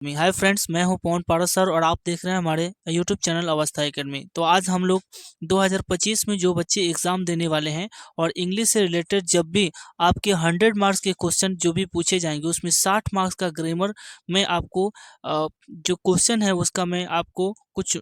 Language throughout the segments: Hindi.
हाय फ्रेंड्स, मैं हूं पवन पारस सर और आप देख रहे हैं हमारे यूट्यूब चैनल अवस्था एकेडमी। तो आज हम लोग 2025 में जो बच्चे एग्जाम देने वाले हैं और इंग्लिश से रिलेटेड जब भी आपके 100 मार्क्स के क्वेश्चन जो भी पूछे जाएंगे उसमें 60 मार्क्स का ग्रामर में आपको जो क्वेश्चन है उसका मैं आपको कुछ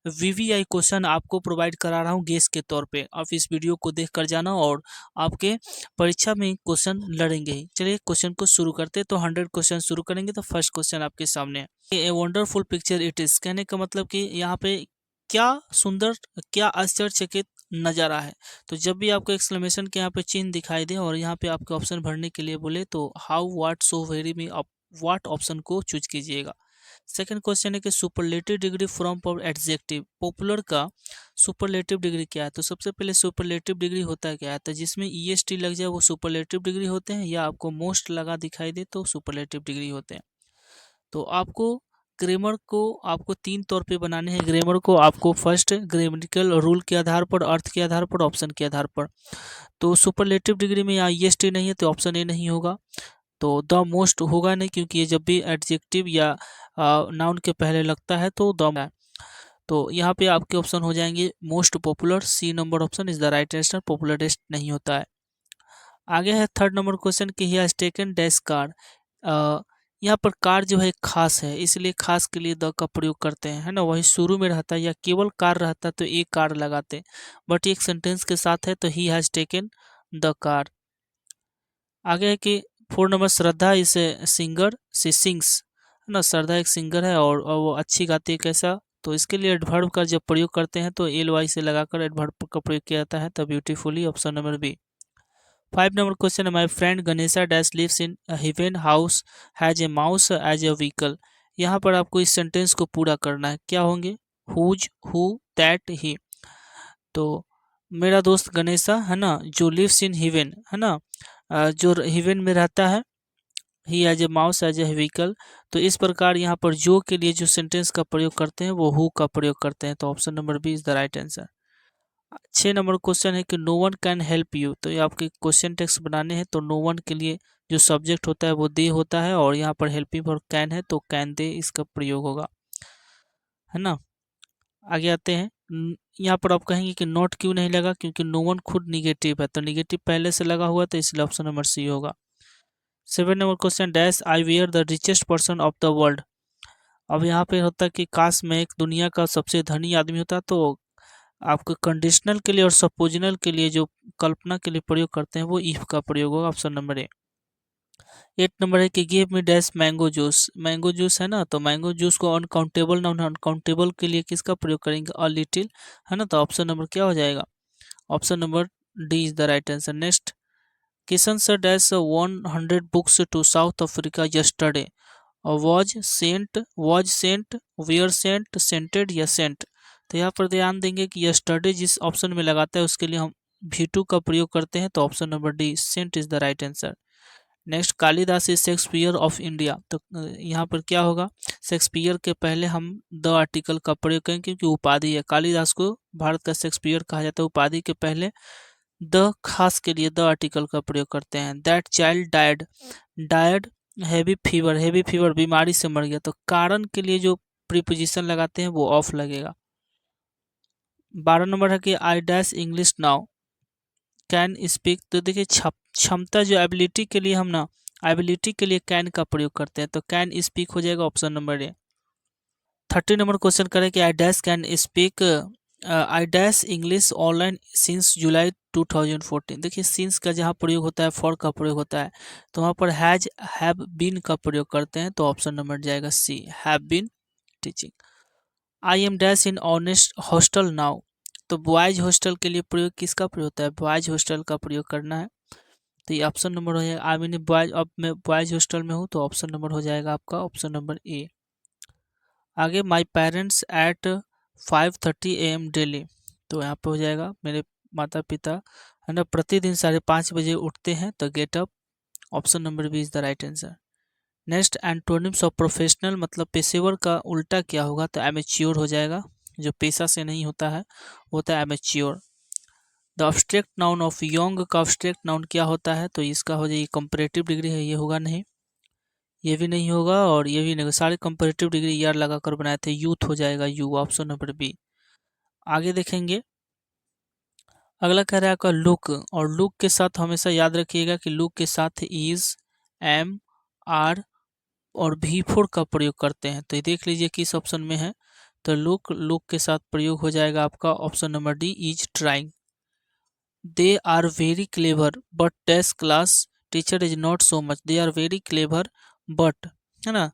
वीवीआई क्वेश्चन आपको प्रोवाइड करा रहा हूं गेस के तौर पे। आप इस वीडियो को देख कर जाना और आपके परीक्षा में क्वेश्चन लड़ेंगे ही। चलिए क्वेश्चन को शुरू करते हैं। तो 100 क्वेश्चन शुरू करेंगे। तो फर्स्ट क्वेश्चन आपके सामने है, a wonderful picture it is. कहने का मतलब कि यहाँ पे क्या सुंदर, क्या आश्चर्यचकित नज़ारा है। तो जब भी आपको एक्सक्लेमेशन के यहाँ पे चिन्ह दिखाई दे और यहाँ पे आपके ऑप्शन भरने के लिए बोले तो हाउ, व्हाट, सो, वेरी में आप व्हाट ऑप्शन को चूज कीजिएगा। सेकंड क्वेश्चन है कि सुपरलेटिव डिग्री फ्रॉम पर एडजेक्टिव। पॉपुलर का सुपरलेटिव डिग्री क्या है। तो सबसे पहले सुपरलेटिव डिग्री होता है क्या है, तो जिसमें ईएसटी लग जाए वो सुपरलेटिव डिग्री होते हैं, या आपको मोस्ट लगा दिखाई दे तो सुपरलेटिव डिग्री होते हैं। तो आपको ग्रामर को आपको 3 तौर पे बनाने हैं। ग्रामर को आपको फर्स्ट ग्रामेटिकल रूल के आधार पर, अर्थ के आधार पर, ऑप्शन के आधार पर। तो सुपरलेटिव डिग्री में यहाँ ईएसटी नहीं है तो ऑप्शन ए नहीं होगा। तो द मोस्ट होगा नहीं, क्योंकि ये जब भी एडजेक्टिव या नाउन के पहले लगता है तो द है। तो यहाँ पे आपके ऑप्शन हो जाएंगे most popular, C number option is the right answer. Popularest नहीं होता है। आगे है थर्ड नंबर क्वेश्चन कि he has taken dash car. यहाँ पर कार जो है खास है, इसलिए खास के लिए द का प्रयोग करते हैं, है ना। वही शुरू में रहता है या केवल कार रहता तो एक कार लगाते, बट एक सेंटेंस के साथ है तो ही हैज टेकन द कार। आगे है कि 4 नंबर श्रद्धा इस सिंगर, सी सिंग्स, है ना। श्रद्धा एक सिंगर है और वो अच्छी गाती है। कैसा, तो इसके लिए एडवर्ब का जब प्रयोग करते हैं तो एल वाई से लगाकर एडवर्ब का प्रयोग किया जाता है। तो beautifully option number B. 5 number question है, my friend Ganesha dash lives in heaven house has a mouse as a vehicle. यहाँ पर आपको इस सेंटेंस को पूरा करना है। क्या होंगे, हुज, हु, दैट, ही। तो मेरा दोस्त गणेशा, है ना, जो लिव्स इन हेवन, है ना, जो हेवन में रहता है, he as a mouse as a vehicle. तो इस प्रकार यहाँ पर जो के लिए जो सेंटेंस का प्रयोग करते हैं वो हु का प्रयोग करते हैं। तो option number B is the right answer. 6 number question है कि no one can help you. तो ये आपके क्वेश्चन टेक्स्ट बनाने हैं। तो नो वन के लिए जो सब्जेक्ट होता है वो दे होता है और यहाँ पर हेल्पिंग और कैन है तो कैन दे इसका प्रयोग होगा, है ना। आगे आते हैं। यहाँ पर आप कहेंगे कि नॉट क्यों नहीं लगा, क्योंकि नो वन खुद निगेटिव है तो निगेटिव पहले से लगा हुआ तो इसलिए ऑप्शन नंबर सी होगा। 7 number question, dash I were the richest person of the world. अब यहाँ पे होता है कि काश मैं एक दुनिया का सबसे धनी आदमी होता। तो आपको कंडीशनल के लिए और सपोजिनल के लिए जो कल्पना के लिए प्रयोग करते हैं वो इफ का प्रयोग होगा, ऑप्शन नंबर ए। 8 नंबर है कि give me dash mango juice. Mango juice है ना, तो मैंगो जूस को अनकाउंटेबल नाउन, अनकाउंटेबल के लिए किसका प्रयोग करेंगे, अ लिटिल, है ना। तो ऑप्शन नंबर क्या हो जाएगा, option number D is the right answer. Next, Kishan sir dash 100 books to South Africa yesterday. Was sent, were sent, sented या सेंट। तो यहाँ पर ध्यान देंगे कि यस्टरडे जिस ऑप्शन में लगाता है उसके लिए हम V2 का प्रयोग करते हैं। तो option number D sent is the right answer. Next, Kalidas is Shakespeare of India. तो यहाँ पर क्या होगा, शेक्सपियर के पहले हम द आर्टिकल का प्रयोग करेंगे क्योंकि उपाधि है। कालिदास को भारत का शेक्सपियर कहा जाता है। उपाधि के पहले द खास के लिए द आर्टिकल का प्रयोग करते हैं। That child died, died heavy fever, heavy fever बीमारी से मर गया। तो कारण के लिए जो प्रीपोजिशन लगाते हैं वो ऑफ लगेगा। 12 नंबर है कि I dash English now can speak. तो देखिए क्षमता जो एबिलिटी के लिए हम ना एबिलिटी के लिए कैन का प्रयोग करते हैं तो कैन स्पीक हो जाएगा, ऑप्शन नंबर ए। 30 नंबर क्वेश्चन करें कि I dash can speak I dash English online since जुलाई 2014। देखिए सिंस का जहाँ प्रयोग होता है, फॉर का प्रयोग होता है, तो वहाँ पर हैज, हैव बीन का प्रयोग करते हैं। तो ऑप्शन नंबर जाएगा C, have been teaching. I am dash in honest hostel now. तो बॉयज हॉस्टल के लिए प्रयोग किसका प्रयोग होता है, बॉयज हॉस्टल का प्रयोग करना है। तो ये ऑप्शन नंबर हो जाएगा, आई मीन बॉयज, अब मैं बॉयज हॉस्टल में हूँ तो ऑप्शन नंबर हो जाएगा आपका ऑप्शन नंबर ए। आगे, my parents at 5:30 AM daily. तो यहाँ पे हो जाएगा मेरे माता पिता, है ना, प्रतिदिन 5:30 बजे उठते हैं। तो get up, option number B is the right answer. Next, antonyms of professional, मतलब पेशेवर का उल्टा क्या होगा, तो एमेच्योर हो जाएगा। जो पेशा से नहीं होता है वो होता है amateur. The abstract noun of young का अब्स्ट्रैक्ट नाउन क्या होता है, तो इसका हो जाएगी कंपैरेटिव डिग्री है, ये होगा नहीं। ये भी नहीं होगा और ये भी नहीं होगा, सारे कंपैरेटिव डिग्री ईयर लगाकर बनाए थे, यूथ हो जाएगा यू, ऑप्शन नंबर बी। आगे देखेंगे, अगला कह रहा है आपका लुक, और लुक के साथ हमेशा याद रखिएगा कि लुक के साथ इज, एम, आर और भी फोर का प्रयोग करते हैं। तो ये देख लीजिए किस ऑप्शन में है। तो लुक के साथ प्रयोग हो जाएगा आपका option number D, is trying. They are very clever but test class teacher is not so much. They are very clever but, है ना,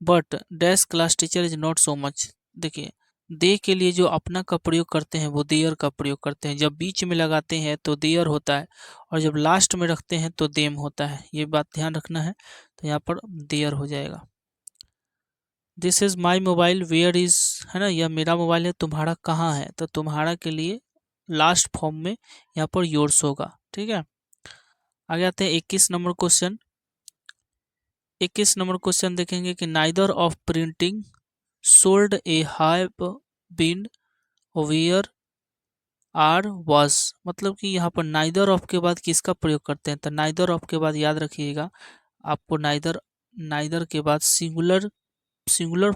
but dash class teacher is not so much. देखिए, दे के लिए जो अपना का प्रयोग करते हैं वो देयर का प्रयोग करते हैं, जब बीच में लगाते हैं तो देयर होता है, और जब लास्ट में रखते हैं तो देम होता है, ये बात ध्यान रखना है। तो यहाँ पर देयर हो जाएगा। This is my mobile where is, है ना, यह मेरा मोबाइल है, तुम्हारा कहाँ है, तो तुम्हारा के लिए लास्ट फॉर्म में यहाँ पर योर्स होगा। ठीक है, आगे आते हैं 21 नंबर क्वेश्चन। 21 नंबर क्वेश्चन देखेंगे कि neither of printing sold a have been were are was, मतलब कि यहाँ पर नाइदर ऑफ के बाद किसका प्रयोग करते हैं, तो नाइदर ऑफ के बाद याद रखिएगा आपको नाइदर, नाइदर के बाद सिंगुलर, सिंगुलर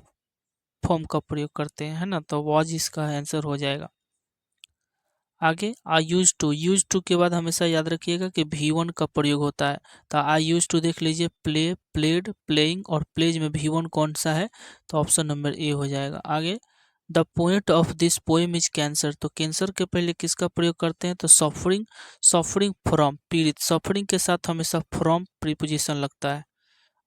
फॉर्म का प्रयोग करते हैं, है ना, तो वाज इसका आंसर हो जाएगा। आगे यूज टू के बाद हमेशा याद रखिएगा कि V1 का प्रयोग होता है। तो आई यूज टू देख लीजिए, प्ले, प्लेड, प्लेइंग और प्लेज में V1 कौन सा है, तो ऑप्शन नंबर ए हो जाएगा। आगे, the point of this poem is cancer, तो कैंसर के पहले किसका प्रयोग करते हैं, तो सफरिंग, सफरिंग फ्रॉम, पीड़ित, सफरिंग के साथ हमेशा फ्रॉम प्रीपोजिशन लगता है।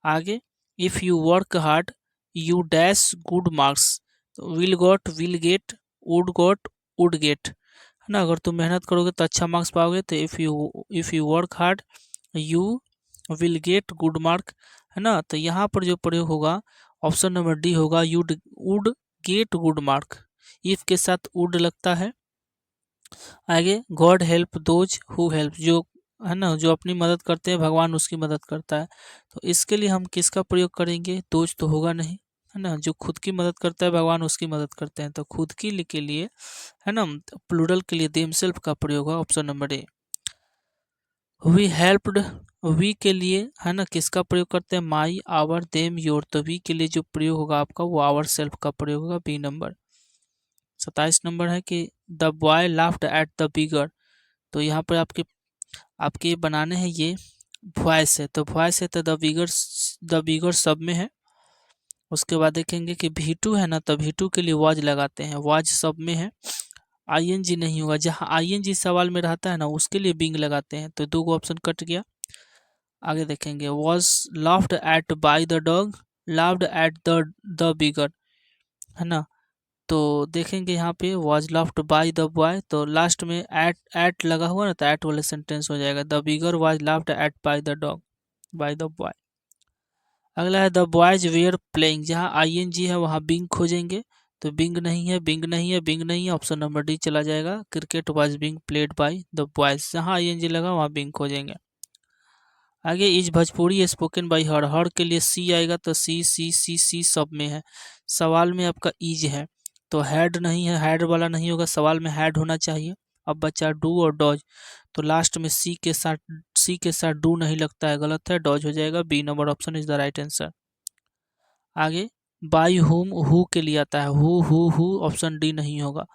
आगे, if you work hard you dash good marks, will got, will get, would got, would get, है ना, अगर तुम मेहनत करोगे तो अच्छा मार्क्स पाओगे, तो if you work hard you will get good mark, है ना। तो यहाँ पर जो प्रयोग होगा ऑप्शन नंबर डी होगा, you would get good mark, if के साथ वुड लगता है। आगे, God help those who help, जो, है ना, जो अपनी मदद करते हैं भगवान उसकी मदद करता है, तो इसके लिए हम किसका प्रयोग करेंगे, दोज तो होगा नहीं, है ना, जो खुद की मदद करता है भगवान उसकी मदद करते हैं, तो खुद के लिए, है ना, प्लूरल के लिए देमसेल्फ का प्रयोग है, option number A. We helped, we के लिए, है ना, किसका प्रयोग करते हैं, माई, आवर, देम, योर, तो वी के लिए जो प्रयोग होगा आपका वो आवर सेल्फ का प्रयोग होगा, बी नंबर। 27 नंबर है कि the boy laughed at the bigger, तो यहाँ पर आपके बनाने हैं ये वॉइस है, तो वॉइस है तो द बिगर सब में है। उसके बाद देखेंगे कि V2 है ना, तो V2 के लिए वाज लगाते हैं, वाज सब में है, आईएनजी नहीं होगा, जहाँ आईएनजी सवाल में रहता है ना उसके लिए बिंग लगाते हैं, तो दो गो ऑप्शन कट गया। आगे देखेंगे, was laughed eight by the dog, laughed at the bigger, है ना, तो देखेंगे यहाँ पे was laughed by the boy, तो लास्ट में एट लगा हुआ ना, तो एट वाला सेंटेंस हो जाएगा, the bigger was laughed eight by the dog, by the boy. अगला है द बॉयज वेयर प्लेइंग, जहाँ आईएनजी है वहाँ बिंग खोजेंगे, तो बिंग नहीं है, बिंग नहीं है, बिंग नहीं है, ऑप्शन नंबर डी चला जाएगा, cricket was being played by the boys, जहाँ आईएनजी लगा वहाँ बिंग खोजेंगे। आगे, is Bhojpuri spoken by her के लिए सी आएगा, तो सी सब में है, सवाल में आपका इज है, तो हैड नहीं है, हैड वाला नहीं होगा, सवाल में हैड होना चाहिए। अब बच्चा डू और डॉज, तो लास्ट में सी के साथ डू नहीं लगता है, गलत है, डॉज हो जाएगा, B number option is the right answer. आगे, बाई हुम, हु के लिए आता है, हु, ऑप्शन डी नहीं होगा,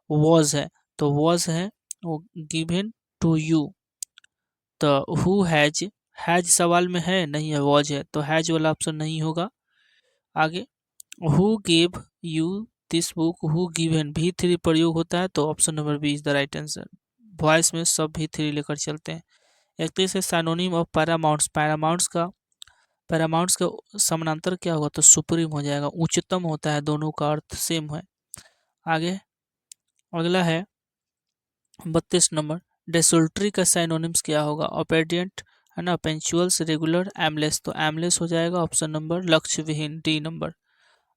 वॉज है, तो वॉज है वो गिवन टू यू, तो हु हैज सवाल में है नहीं है, वॉज है, तो हैज वाला ऑप्शन नहीं होगा। आगे, who gave you this book, who given, V3 प्रयोग होता है, तो option number B is the right answer, voice में सब V3 लेकर चलते हैं। 31 है साइनोनिम ऑफ पैरामाउंट्स, पैरामाउंट्स का समानांतर क्या होगा, तो सुप्रीम हो जाएगा, उच्चतम होता है, दोनों का अर्थ सेम है। आगे, अगला है 32 नंबर, डेसुल्ट्री का साइनोनिम्स क्या होगा, ओबेडिएंट, है ना, पंक्चुअल्स, रेगुलर, एमलेस, तो एमलेस हो जाएगा, ऑप्शन नंबर लक्ष्य विहीन, डी नंबर।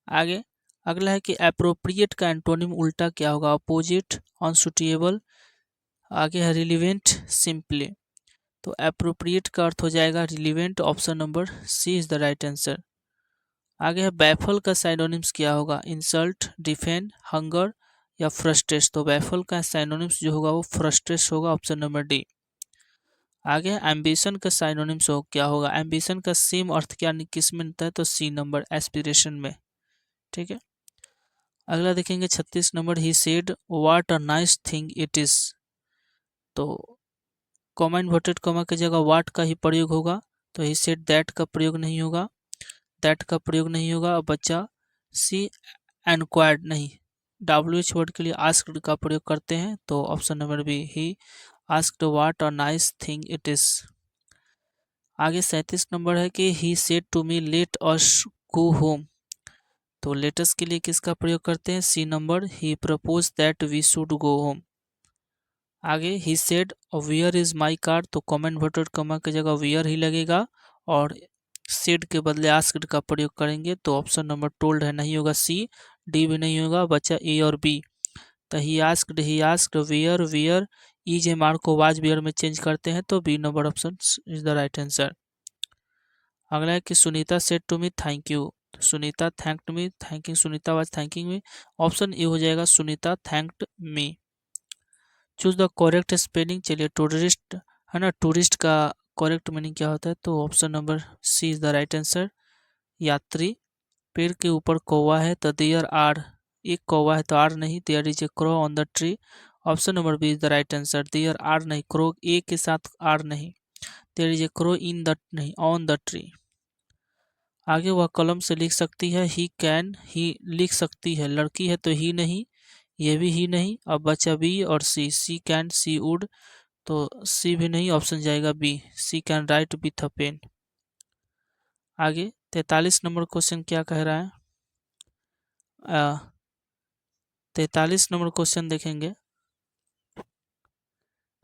आगे, अगला है कि एप्रोप्रिएट का एंटोनिम उल्टा क्या होगा, अपोजिट, अनसुटेबल, आगे है रिलीवेंट, सिंपली, तो एप्रोप्रिएट का अर्थ हो जाएगा relevant, option number C is the right answer. आगे है बैफल का साइनोनिम्स क्या होगा, इंसल्ट, डिफेंड, हंगर या फ्रस्ट्रेट, तो बैफल का साइनोनिम्स जो होगा वो फ्रस्ट्रेट होगा, ऑप्शन नंबर डी। आगे एम्बिशन का साइनोनिम्स हो क्या होगा, एम्बिशन का सेम अर्थ क्या किस में मिलता है, तो सी नंबर एस्पिरेशन में। ठीक है, अगला देखेंगे 36 number, he said what a nice thing it is. तो कॉमा इन्वर्टेड कॉमा की जगह व्हाट का ही प्रयोग होगा, तो ही सेड दैट का प्रयोग नहीं होगा, दैट का प्रयोग नहीं होगा। अब बच्चा सी एनक्वायर्ड नहीं, WH वर्ड के लिए आस्क्ड का प्रयोग करते हैं, तो option number B, he asked what a nice thing it is. आगे 37 नंबर है कि he said to me let us go home. तो लेटस के लिए किसका प्रयोग करते हैं, C number, he propose that we should go home. आगे he said where is my car, तो कॉमा इन्वर्टेड कॉमा की जगह वियर ही लगेगा और सेड के बदले आस्क्ड का प्रयोग करेंगे, तो ऑप्शन नंबर टोल्ड है नहीं होगा, सी। डी भी नहीं होगा बच्चा, ए और बी। तो he asked where, where is am are को वाज वेयर में चेंज करते हैं, तो B number option is the right answer. अगला है कि Sunita said to me thank you, तो Sunita thanked me, thanking Sunita was thanking me, option A हो जाएगा, Sunita thanked me. Choose the correct spelling, चलिए टूरिस्ट है ना, टूरिस्ट का करेक्ट मीनिंग क्या होता है, तो option number C is the right answer, यात्री। पेड़ के ऊपर कौवा है, तो देयर आर, एक कौवा है तो आर नहीं, there is a crow on the tree, option number B is the right answer, there are नहीं, क्रो ए के साथ आर नहीं, there is a crow in the नहीं, ऑन द ट्री। आगे वह कलम से लिख सकती है, ही कैन, ही लिख सकती है, लड़की है तो ही नहीं, ये भी ही नहीं। अब बचा बी और सी, सी कैन, सी वुड, तो सी भी नहीं, ऑप्शन जाएगा B, she can write with a pen. आगे 43 नंबर क्वेश्चन क्या कह रहा है, 43 नंबर क्वेश्चन देखेंगे।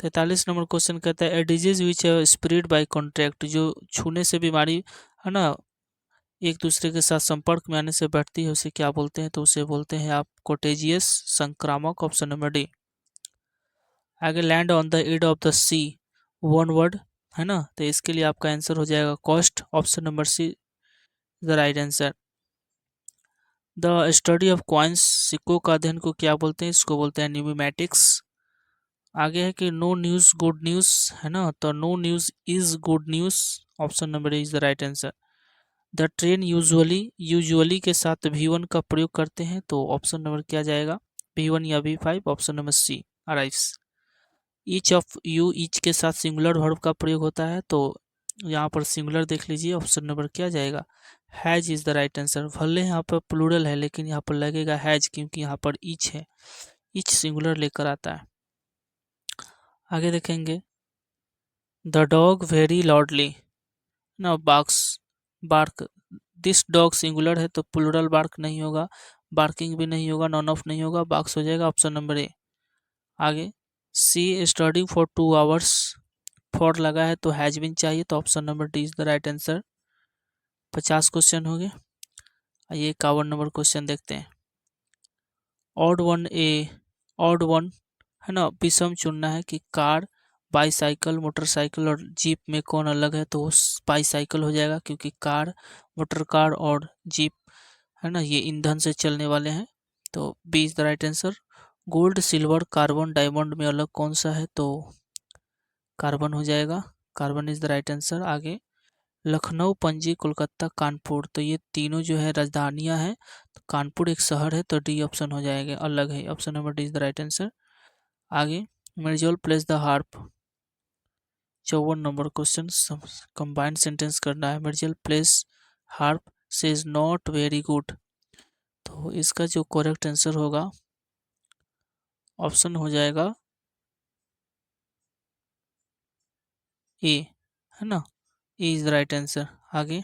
43 नंबर क्वेश्चन कहता है, a disease which spread by contact, जो छूने से बीमारी है ना एक दूसरे के साथ संपर्क में आने से बढ़ती है, उसे क्या बोलते हैं, तो उसे बोलते हैं आप कोटेजियस, संक्रामक, ऑप्शन नंबर डी। आगे land on the end of the sea, one word है ना, तो इसके लिए आपका आंसर हो जाएगा coast, option number C the right answer. The study of coins, सिक्कों का अध्ययन को क्या बोलते हैं, इसको बोलते हैं न्यूमेटिक्स। आगे है कि नो न्यूज़ गुड न्यूज़ है ना, तो no news is good news, option number is the right answer. The train usually, usually के साथ V1 का प्रयोग करते हैं, तो ऑप्शन नंबर क्या जाएगा, V1 या V5, option number C arrives. Each of you, each के साथ सिंगुलर वर्ब का प्रयोग होता है, तो यहाँ पर सिंगुलर देख लीजिए, ऑप्शन नंबर क्या जाएगा, has is the right answer. भले यहाँ पर प्लूरल है लेकिन यहाँ पर लगेगा हैज, क्योंकि यहाँ पर ईच है, ईच सिंगुलर लेकर आता है। आगे देखेंगे, द डॉग वेरी लाउडली ना barks, bark, this dog singular है तो प्लूरल बार्क नहीं होगा, बार्किंग भी नहीं होगा, नॉन ऑफ नहीं होगा, बार्क्स हो जाएगा, ऑप्शन नंबर ए। आगे सी स्टडी फॉर 2 आवर्स, फॉर लगा है तो हैज बीन चाहिए, तो option number D is the right answer. 50 question हो गए। आइए 51 नंबर क्वेश्चन देखते हैं। ऑड वन ए, ऑड वन है ना, विषम चुनना है कि कार, बाईसाइकिल, मोटरसाइकिल और जीप में कौन अलग है, तो वो बाईसाइकिल हो जाएगा, क्योंकि कार, मोटर कार और जीप है ना ये ईंधन से चलने वाले हैं, तो B is the right answer. Gold, silver, carbon, diamond में अलग कौन सा है, तो कार्बन हो जाएगा, carbon is the right answer. आगे लखनऊ, पणजी, कोलकाता, कानपुर, तो ये तीनों जो है राजधानियां हैं, तो कानपुर एक शहर है, तो डी ऑप्शन हो जाएगा, अलग है, option number D is the right answer. आगे मिर्जोल plays the harp, 54 number question combined sentence करना है, मिर्जल प्लेस हार्प से इज नॉट वेरी गुड, तो इसका जो करेक्ट आंसर होगा ऑप्शन हो जाएगा ए, है ना, ए इज द राइट आंसर। आगे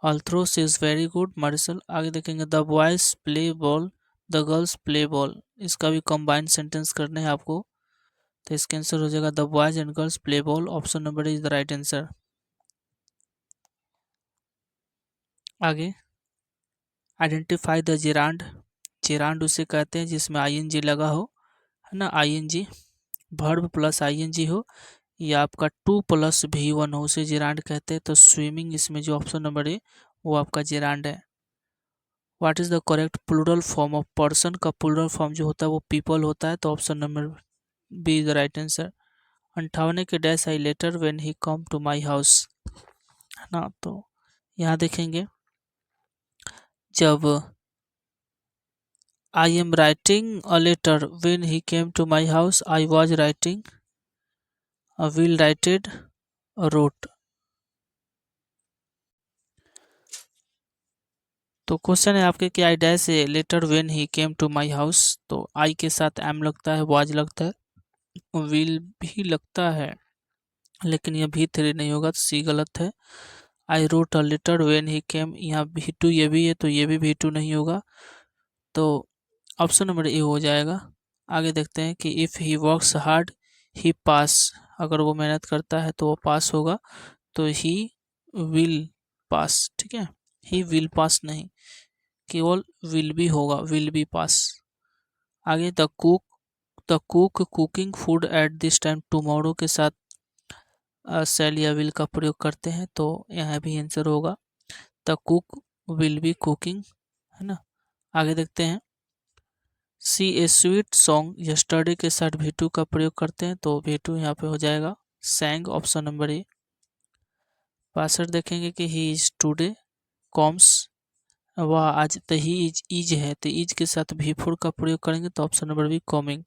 अल्थ्रो से इज वेरी गुड मार्शल। आगे देखेंगे the boys play ball, the girls play ball, इसका भी कंबाइंड सेंटेंस करने हैं आपको, तो इसका आंसर हो जाएगा the boys and girls play ball, option number is the right answer. आगे आइडेंटिफाई द जेरांड, जेरांड उसे कहते हैं जिसमें आईएनजी लगा हो, है ना, आईएनजी वर्ब प्लस आईएनजी हो, या आपका 2+V1 हो, उसे जेरांड कहते हैं, तो स्विमिंग इसमें जो ऑप्शन नंबर है वो आपका जेरांड है। What is the correct plural form of person, का प्लूरल फॉर्म जो होता है वो पीपल होता है, तो option number B is the right answer. 58 के dash I letter when he come to my house, है ना। तो यहाँ देखेंगे जब I am writing a letter when he came to my house, I was writing a will writed wrote. तो क्वेश्चन है आपके कि आई dash a letter when he came to my house, तो आई के साथ एम लगता है, वाज लगता है, विल भी लगता है, लेकिन यह भी थ्री नहीं होगा, तो सी गलत है। I wrote a letter when he came, यहाँ भी टू ये भी है, तो ये भी टू नहीं होगा, तो ऑप्शन नंबर ए हो जाएगा। आगे देखते हैं कि इफ़ ही वर्क्स हार्ड ही पास, अगर वो मेहनत करता है तो वो पास होगा, तो ही विल पास, ठीक है। ही विल पास नहीं, केवल विल बी होगा, विल बी पास। आगे the cook cooking food at this time tomorrow के साथ सेल या विल का प्रयोग करते हैं, तो यहाँ भी आंसर होगा the cook will be cooking, है ना। आगे देखते हैं सी ए स्वीट सॉन्ग यस्टरडे के साथ भी टू का प्रयोग करते हैं, तो भी टू यहाँ पे हो जाएगा सैंग, ऑप्शन नंबर ए। पासवर्ड देखेंगे कि ही इज टूडे कॉम्स, वह आज, तो ही इज है, तो इज के साथ भी फोर का प्रयोग करेंगे, तो ऑप्शन नंबर बी कॉमिंग।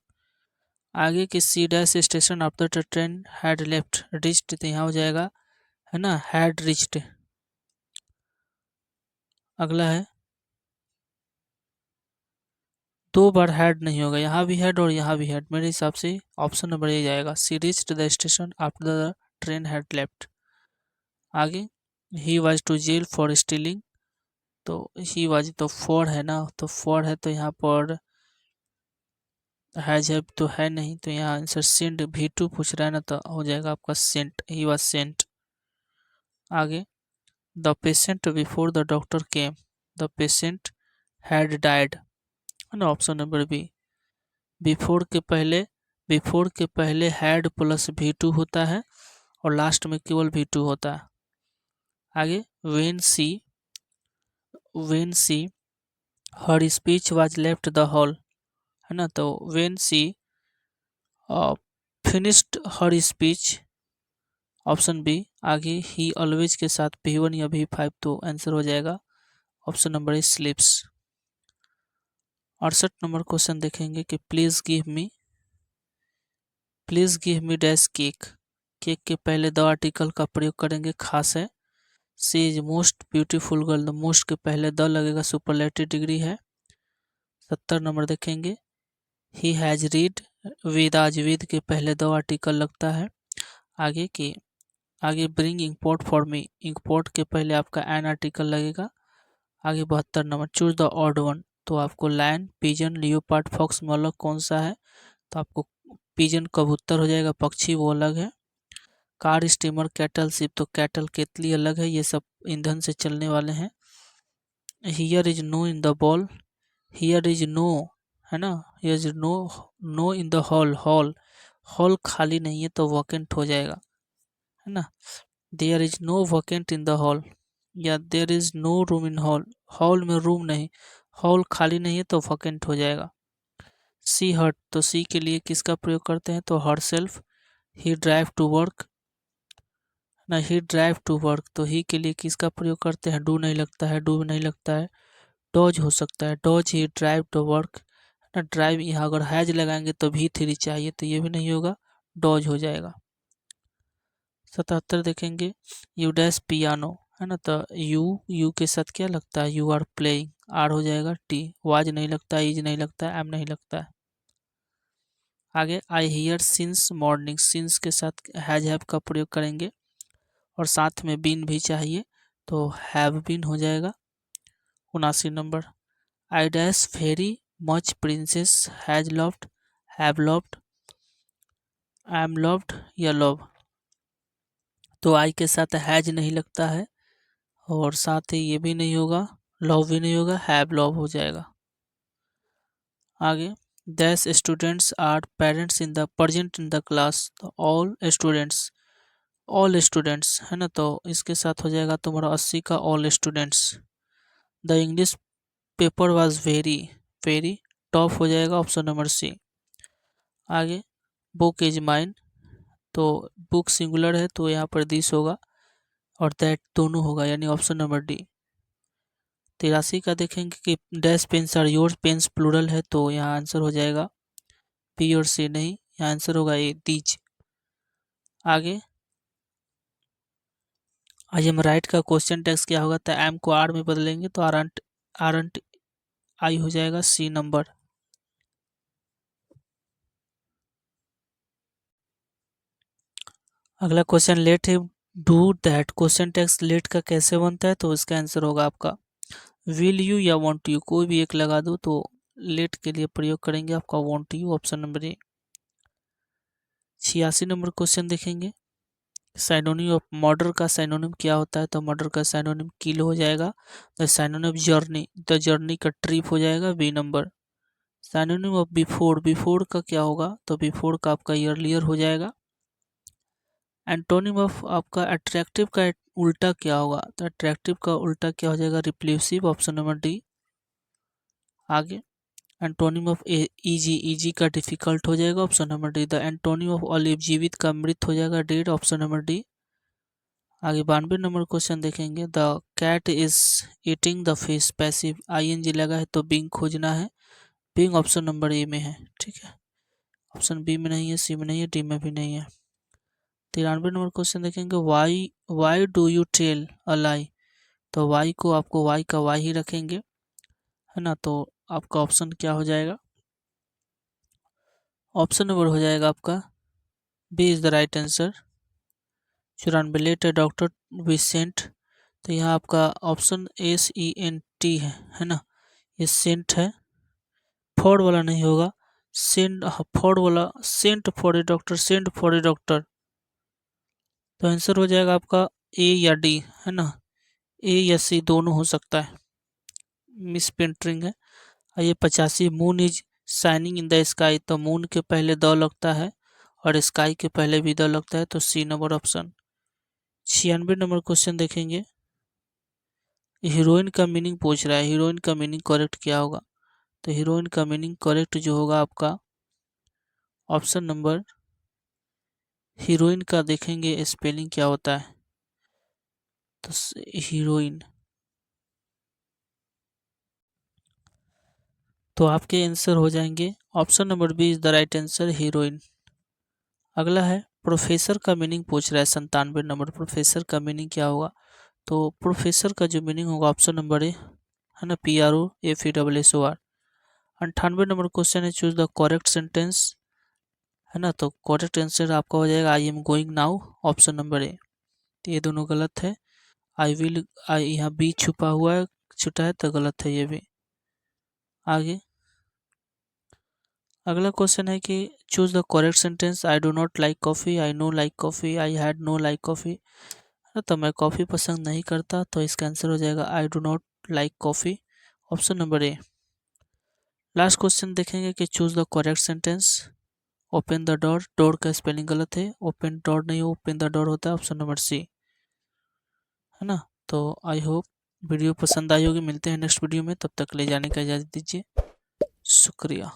आगे कि she dash station after the train had left reached, तो यहाँ हो जाएगा, है ना, हैड रिच्ड। अगला है दो बार हैड नहीं होगा, यहाँ भी हैड और यहाँ भी हैड, मेरे हिसाब से ऑप्शन नंबर ए जाएगा, C reached the station after the train had left. आगे he was to jail for stealing, तो ही वाज तो फॉर है ना, तो फॉर है, तो यहाँ पर हैज है तो है नहीं, तो यहाँ आंसर सेंट, भी टू पूछ रहा है ना, तो हो जाएगा आपका सेंट, ही वाज सेंट। आगे the patient before the doctor came, the patient had died, है ना, ऑप्शन नंबर बी। बिफोर के पहले हैड प्लस भी टू होता है और लास्ट में केवल भी टू होता है। आगे when she her speech was left the hall, है ना, तो when she finished her speech, option B. आगे ही ऑलवेज के साथ भी1 या भी5, तो आंसर हो जाएगा option number is slips. 68 number question देखेंगे कि please give me dash cake, cake के पहले द आर्टिकल का प्रयोग करेंगे, खास है। She is most beautiful girl, the most के पहले द लगेगा, सुपरलेटिव डिग्री है। 70 नंबर देखेंगे ही हैज रीड विद, आज विद के पहले द आर्टिकल लगता है। आगे की आगे bring import for me, import के पहले आपका एन आर्टिकल लगेगा। आगे 72 number choose the odd one, तो आपको लायन पिजन लियोपार्ड फॉक्स में अलग कौन सा है, तो आपको पिजन कबूतर हो जाएगा, पक्षी वो अलग है। कार स्टीमर कैटल शिप, तो कैटल केतली अलग है, ये सब ईंधन से चलने वाले हैं। Here is no in the ball, here is no, है ना, here is no in the hall, hall खाली नहीं है, तो वैकेंट हो जाएगा, है ना। There is no vacant in the hall, या there is no room in hall, hall में रूम नहीं, हॉल खाली नहीं है, तो वैकेंट हो जाएगा। सी हर्ट, तो सी के लिए किसका प्रयोग करते हैं, तो herself. He drive to work, ना, ही ड्राइव टू वर्क, तो ही के लिए किसका प्रयोग करते हैं, डू नहीं लगता है, डू नहीं लगता है, डॉज हो सकता है, does he drive to work, ना, ड्राइव यहाँ अगर हैज लगाएंगे तो भी थ्री चाहिए, तो ये भी नहीं होगा, डॉज हो जाएगा। 77 देखेंगे यू डैश पियानो, है ना, तो यू के साथ क्या लगता है, यू आर प्लेइंग, आर हो जाएगा टी, वाज नहीं लगता, इज नहीं लगता, एम नहीं लगता है। आगे I hear since morning, since के साथ हैज हैव का प्रयोग करेंगे और साथ में बीन भी चाहिए, तो हैव बीन हो जाएगा। 79 number I dash very much princess has loved, have loved, I am loved या लव, तो आई के साथ हैज नहीं लगता है और साथ ही ये भी नहीं होगा, लव भी नहीं होगा, हैव लव हो जाएगा। आगे these students are parents in the present in the class, तो ऑल स्टूडेंट्स, है ना, तो इसके साथ हो जाएगा तुम्हारा 80 का all students. The English paper was very very tough हो जाएगा, ऑप्शन नंबर सी। आगे बुक इज माइन, तो बुक सिंगुलर है तो यहाँ पर दिस होगा और दैट दोनों होगा, यानी ऑप्शन नंबर डी। 83 का देखेंगे कि dash pens are your, pens plural है तो यहाँ आंसर हो जाएगा पी और सी, नहीं, यहाँ आंसर होगा ए, दीज। आगे आज हम राइट का क्वेश्चन टेक्स्ट क्या होगा, तो एम को आर में बदलेंगे तो आरंट आई हो जाएगा सी नंबर। अगला question, let him do that, question text let का कैसे बनता है, तो इसका आंसर होगा आपका विल यू या वांट यू, कोई भी एक लगा दो तो लेट के लिए प्रयोग करेंगे आपका want you, option number A. 86 number question देखेंगे, साइनोनिम ऑफ मर्डर का साइनोनिम क्या होता है, तो मर्डर का साइनोनिम किल हो जाएगा। The synonym of journey, the journey का ट्रिप हो जाएगा B number. Synonym of before, before का क्या होगा, तो बिफोर का आपका ईयरलियर हो जाएगा। एंटोनिम ऑफ आपका अट्रैक्टिव का उल्टा क्या होगा, तो अट्रैक्टिव का उल्टा क्या हो जाएगा, रिप्लसिव, ऑप्शन नंबर डी। आगे एंटोनिम ऑफ इजी, इजी का डिफिकल्ट हो जाएगा, option number D. The antonym of olive, जीवित का मृत हो जाएगा, डेड, ऑप्शन नंबर डी। आगे 92 नंबर क्वेश्चन देखेंगे, the cat is eating the fish, passive ING लगा है तो बीइंग खोजना है, बीइंग ऑप्शन नंबर ए में है, ठीक है, ऑप्शन बी में नहीं है, सी में नहीं है, डी में भी नहीं है। 93 नंबर क्वेश्चन देखेंगे, why do you tell a lie, तो वाई को आपको वाई का वाई ही रखेंगे, है ना, तो आपका ऑप्शन क्या हो जाएगा, ऑप्शन नंबर हो जाएगा आपका B is the right answer. 94 late doctor Vincent, तो यहाँ आपका ऑप्शन SENT है ना, ये सेंट है, फॉर वाला नहीं होगा, सेंट फॉर वाला, sent for a doctor, sent for a doctor, तो आंसर हो जाएगा आपका ए या डी, है ना, ए या सी दोनों हो सकता है, मिस पेंटरिंग है। ये 85 moon is shining in the sky, तो मून के पहले द लगता है और स्काई के पहले भी द लगता है, तो C number option. 96 number question देखेंगे, हीरोइन का मीनिंग पूछ रहा है, हीरोइन का मीनिंग करेक्ट क्या होगा, तो हीरोइन का मीनिंग करेक्ट जो होगा आपका ऑप्शन नंबर, हीरोइन का देखेंगे स्पेलिंग क्या होता है, तो हीरोइन, तो आपके आंसर हो जाएंगे option number B is the right answer, heroine. अगला है प्रोफेसर का मीनिंग पूछ रहा है, 97 नंबर, प्रोफेसर का मीनिंग क्या होगा, तो प्रोफेसर का जो मीनिंग होगा ऑप्शन नंबर ए, है ना, PROFESSOR। 98 नंबर क्वेश्चन है, चूज द करेक्ट सेंटेंस, है ना, तो करेक्ट आंसर आपका हो जाएगा I am going now, option number ए, तो ये दोनों गलत है। आई विल, आई यहाँ बी छुपा हुआ है, छुटा है तो गलत है ये भी। आगे अगला क्वेश्चन है कि choose the correct sentence, I do not like coffee, I know like coffee, I had know like coffee, तो मैं कॉफ़ी पसंद नहीं करता, तो इसका आंसर हो जाएगा I do not like coffee, option number A. Last question देखेंगे कि choose the correct sentence, open the door, door का स्पेलिंग गलत है, ओपन डोर नहीं, ओपन द डोर होता है, ऑप्शन नंबर सी, है ना। तो आई होप वीडियो पसंद आई होगी, मिलते हैं नेक्स्ट वीडियो में, तब तक ले जाने का इजाज़त दीजिए, शुक्रिया।